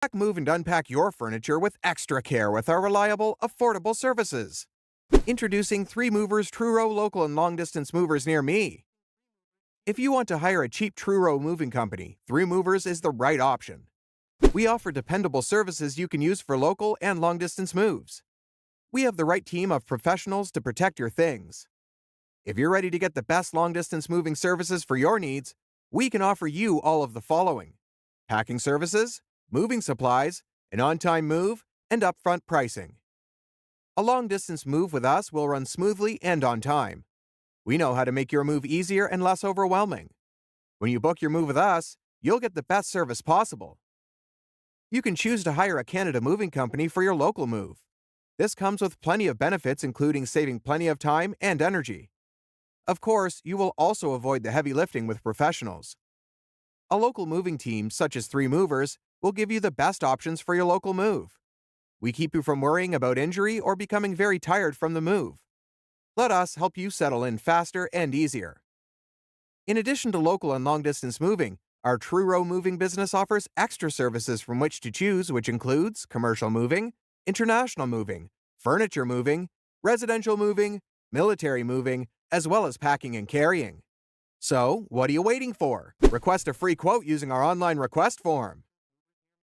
Pack, move, and unpack your furniture with extra care with our reliable, affordable services. Introducing 3 Movers Truro local and long-distance movers near me. If you want to hire a cheap Truro moving company, 3 Movers is the right option. We offer dependable services you can use for local and long-distance moves. We have the right team of professionals to protect your things. If you're ready to get the best long-distance moving services for your needs, we can offer you all of the following: packing services, moving supplies, an on-time move, and upfront pricing. A long-distance move with us will run smoothly and on time. We know how to make your move easier and less overwhelming. When you book your move with us, you'll get the best service possible. You can choose to hire a Canada moving company for your local move. This comes with plenty of benefits, including saving plenty of time and energy. Of course, you will also avoid the heavy lifting with professionals. A local moving team, such as 3 Movers, will give you the best options for your local move. We keep you from worrying about injury or becoming very tired from the move. Let us help you settle in faster and easier. In addition to local and long-distance moving, our Truro moving business offers extra services from which to choose, which includes commercial moving, international moving, furniture moving, residential moving, military moving, as well as packing and carrying. So, what are you waiting for? Request a free quote using our online request form.